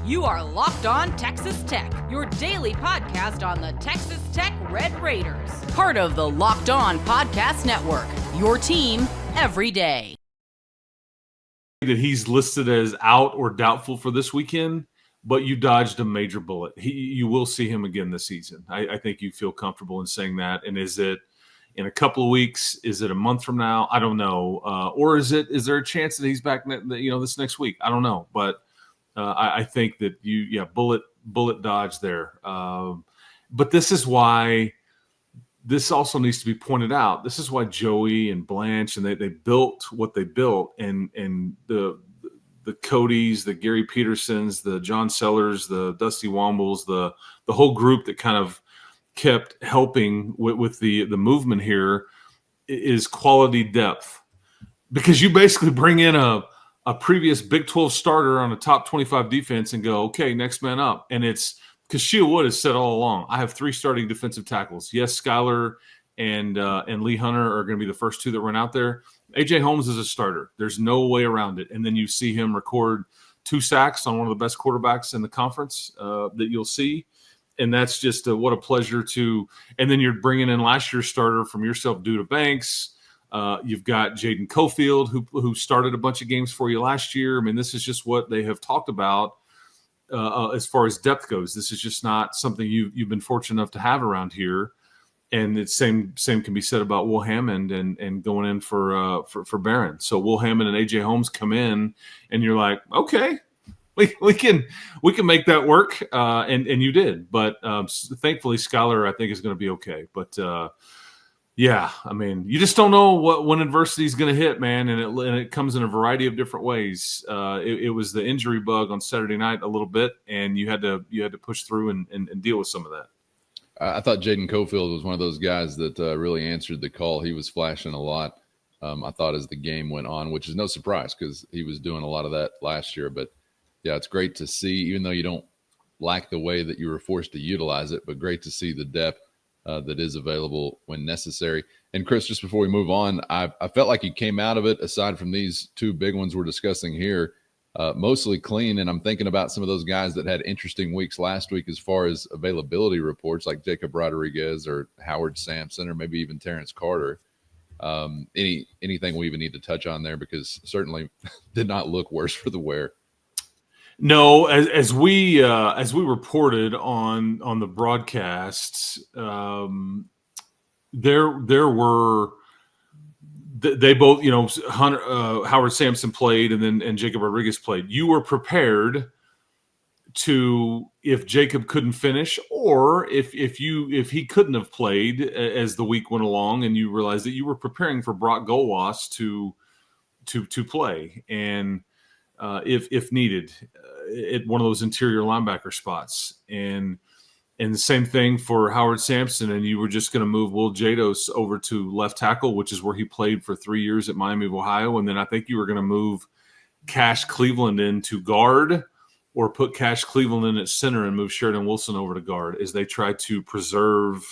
You are Locked On Texas Tech, your daily podcast on the Texas Tech Red Raiders. Part of the Locked On Podcast Network, your team every day. That he's listed as out or doubtful for this weekend, but you dodged a major bullet. You will see him again this season. I think you feel comfortable in saying that. And is it in a couple of weeks? Is it a month from now? I don't know. Or is there a chance that he's back this next week? I don't know. But I think that bullet dodge there. But this is why this also needs to be pointed out. This is why Joey and Blanche and they built what they built, and the Codys, the Gary Petersons, the John Sellers, the Dusty Wombles, the whole group that kind of kept helping with the movement here is quality depth, because you basically bring in a previous Big 12 starter on a top 25 defense and go, okay, next man up. And it's because Sheila Wood has said all along, I have 3 starting defensive tackles. Yes, Skyler and Lee Hunter are going to be the first 2 that run out there. A.J. Holmes is a starter. There's no way around it. And then you see him record 2 sacks on one of the best quarterbacks in the conference that you'll see. And that's just what a pleasure to – and then you're bringing in last year's starter from yourself, Duda Banks. You've got Jaden Cofield, who started a bunch of games for you last year. I mean, this is just what they have talked about as far as depth goes. This is just not something you've been fortunate enough to have around here. And it's same can be said about Will Hammond and going in for Behren. So Will Hammond and A.J. Holmes come in, and you're like, okay, we can make that work, and you did. But thankfully, Skyler, I think, is going to be okay. But yeah, I mean, you just don't know when adversity is going to hit, man, and it comes in a variety of different ways. It was the injury bug on Saturday night a little bit, and you had to push through and deal with some of that. I thought Jaden Cofield was one of those guys that really answered the call. He was flashing a lot, I thought, as the game went on, which is no surprise because he was doing a lot of that last year. But, yeah, it's great to see, even though you don't like the way that you were forced to utilize it, but great to see the depth that is available when necessary. And, Chris, just before we move on, I felt like you came out of it, aside from these 2 big ones we're discussing here, mostly clean. And I'm thinking about some of those guys that had interesting weeks last week as far as availability reports, like Jacob Rodriguez or Howard Sampson or maybe even Terrence Carter. Anything we even need to touch on there, because certainly did not look worse for the wear. No, as we reported on the broadcasts, there were they both, Howard Sampson played and Jacob Rodriguez played. You were prepared to, if Jacob couldn't finish, or if he couldn't have played as the week went along, and you realized that you were preparing for Brock Goldwas to play, and if needed, at one of those interior linebacker spots. And the same thing for Howard Sampson, and you were just going to move Will Jados over to left tackle, which is where he played for 3 years at Miami of Ohio. And then I think you were going to move Cash Cleveland into guard, or put Cash Cleveland in at center and move Sheridan Wilson over to guard, as they try to preserve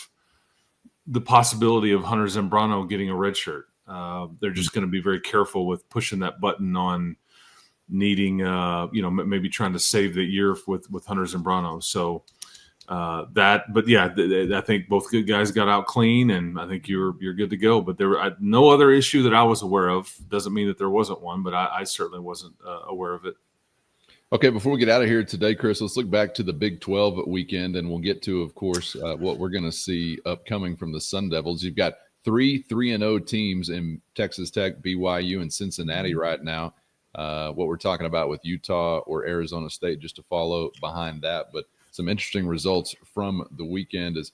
the possibility of Hunter Zambrano getting a red shirt. They're just going to be very careful with pushing that button on needing, maybe trying to save the year with Hunter Zambrano. So but yeah, I think both good guys got out clean, and I think you're good to go. But there were no other issue that I was aware of. Doesn't mean that there wasn't one, but I certainly wasn't aware of it. Okay, before we get out of here today, Chris, let's look back to the Big 12 weekend, and we'll get to, of course, what we're going to see upcoming from the Sun Devils. You've got 3 3-0 teams in Texas Tech, BYU, and Cincinnati right now. What we're talking about with Utah or Arizona State just to follow behind that. But some interesting results from the weekend is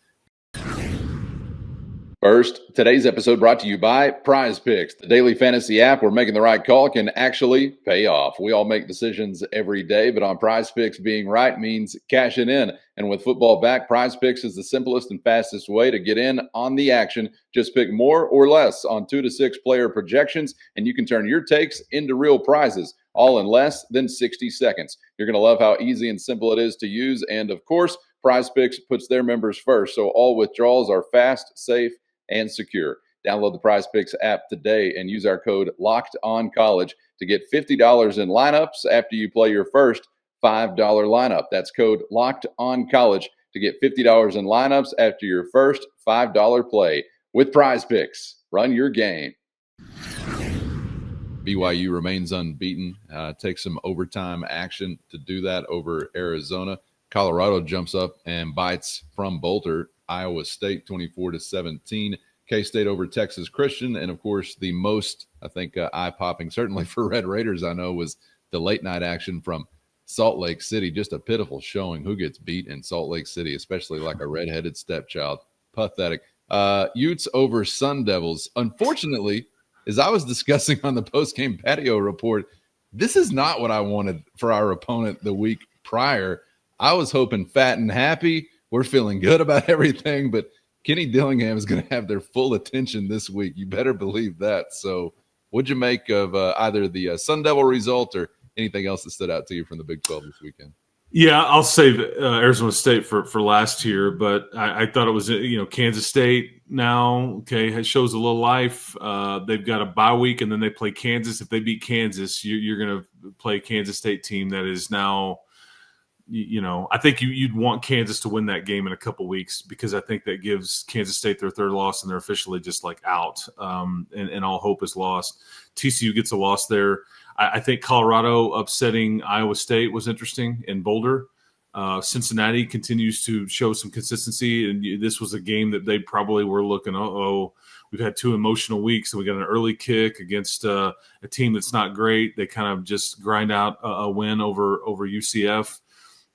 first, today's episode brought to you by Prize Picks, the daily fantasy app where making the right call can actually pay off. We all make decisions every day, but on Prize Picks, being right means cashing in. And with football back, Prize Picks is the simplest and fastest way to get in on the action. Just pick more or less on 2 to 6 player projections, and you can turn your takes into real prizes, all in less than 60 seconds. You're going to love how easy and simple it is to use. And of course, Prize Picks puts their members first, so all withdrawals are fast, safe, and secure. Download the Prize Picks app today and use our code LOCKEDONCollege to get $50 in lineups after you play your first $5 lineup. That's code LOCKEDONCollege to get $50 in lineups after your first $5 play with Prize Picks. Run your game. BYU remains unbeaten. Takes some overtime action to do that over Arizona. Colorado jumps up and bites from Boulder. Iowa State 24-17. K-State over Texas Christian. And, of course, the most, I think, eye-popping, certainly for Red Raiders, I know, was the late-night action from Salt Lake City. Just a pitiful showing. Who gets beat in Salt Lake City, especially like a redheaded stepchild? Pathetic. Utes over Sun Devils. Unfortunately, as I was discussing on the post-game patio report, this is not what I wanted for our opponent the week prior. I was hoping fat and happy. We're feeling good about everything, but Kenny Dillingham is going to have their full attention this week. You better believe that. So what'd you make of either the Sun Devil result or anything else that stood out to you from the Big 12 this weekend? Yeah, I'll save Arizona State for last year, but I thought it was, Kansas State now, okay, it shows a little life. They've got a bye week, and then they play Kansas. If they beat Kansas, you're going to play a Kansas State team that is now, I think you'd want Kansas to win that game in a couple weeks, because I think that gives Kansas State their third loss, and they're officially just like out, and all hope is lost. TCU gets a loss there. I think Colorado upsetting Iowa State was interesting in Boulder. Cincinnati continues to show some consistency, and this was a game that they probably were looking, we've had 2 emotional weeks, and we got an early kick against a team that's not great. They kind of just grind out a win over UCF.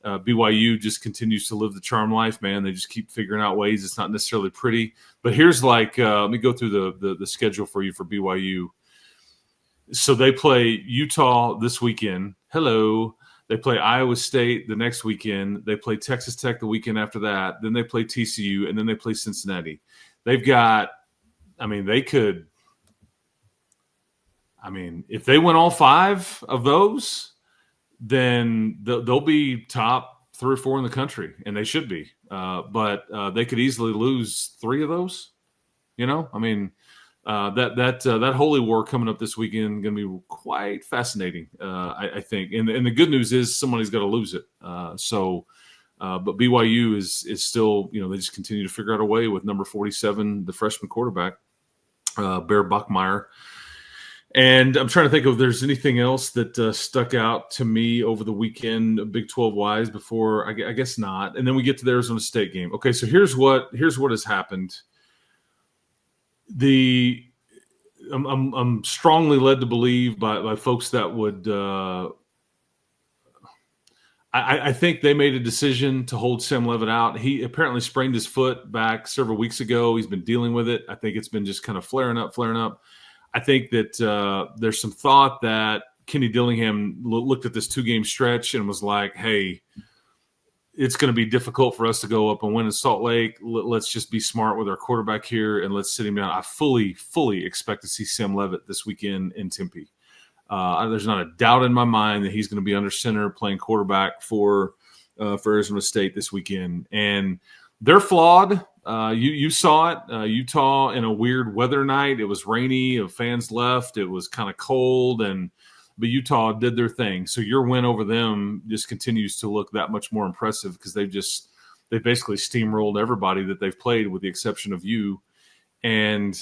BYU just continues to live the charm life, man. They just keep figuring out ways. It's not necessarily pretty. But here's let me go through the schedule for you for BYU. So they play Utah this weekend. Hello. They play Iowa State the next weekend. They play Texas Tech the weekend after that. Then they play TCU, and then they play Cincinnati. They've got – if they win all 5 of those, then they'll be top 3 or 4 in the country, and they should be. But they could easily lose 3 of those, that holy war coming up this weekend going to be quite fascinating, I think. And the good news is somebody's got to lose it. But BYU is still, they just continue to figure out a way with number 47, the freshman quarterback, Bear Buckmeyer. And I'm trying to think if there's anything else that stuck out to me over the weekend, Big 12 wise. Before I guess not. And then we get to the Arizona State game. Okay, so here's what has happened. I'm strongly led to believe by folks that would I think they made a decision to hold Sam Levitt out. He apparently sprained his foot back several weeks ago. He's been dealing with it. I think it's been just kind of flaring up. I think that there's some thought that Kenny Dillingham looked at this 2-game stretch and was like, hey, it's going to be difficult for us to go up and win in Salt Lake. Let's just be smart with our quarterback here, and let's sit him down. I fully expect to see Sam Levitt this weekend in Tempe. There's not a doubt in my mind that he's going to be under center playing quarterback for Arizona State this weekend. And they're flawed. You saw it. Utah in a weird weather night. It was rainy. Fans left. It was kind of cold, but Utah did their thing. So your win over them just continues to look that much more impressive, because they basically steamrolled everybody that they've played, with the exception of you. And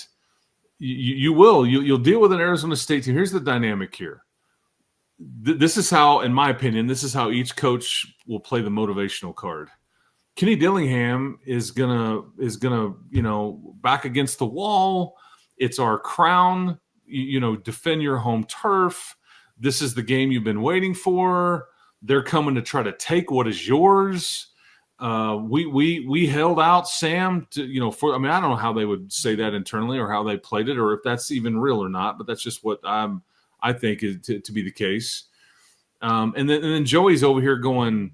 you'll deal with an Arizona State team. Here's the dynamic here. This is how, in my opinion, each coach will play the motivational card. Kenny Dillingham is gonna back against the wall. It's our crown. Defend your home turf. This is the game you've been waiting for. They're coming to try to take what is yours. We held out Sam to, I don't know how they would say that internally, or how they played it, or if that's even real or not, but that's just what I think is to be the case. And then Joey's over here going,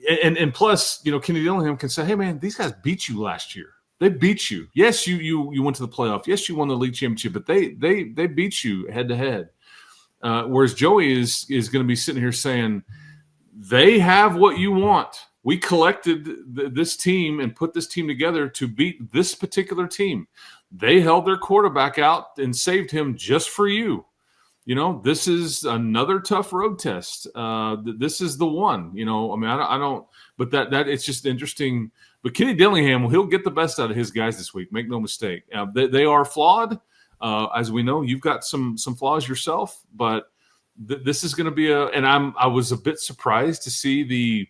and plus, Kenny Dillingham can say, hey man, these guys beat you last year. They beat you. Yes, you went to the playoff. Yes, you won the league championship, but they beat you head to head. Whereas Joey is going to be sitting here saying, they have what you want. We collected this team and put this team together to beat this particular team. They held their quarterback out and saved him just for you. this is another tough road test. This is the one, I mean, I don't, but that it's just interesting. But Kenny Dillingham, he'll get the best out of his guys this week. Make no mistake. They are flawed. As we know, you've got some flaws yourself, but this is going to be and I was a bit surprised to see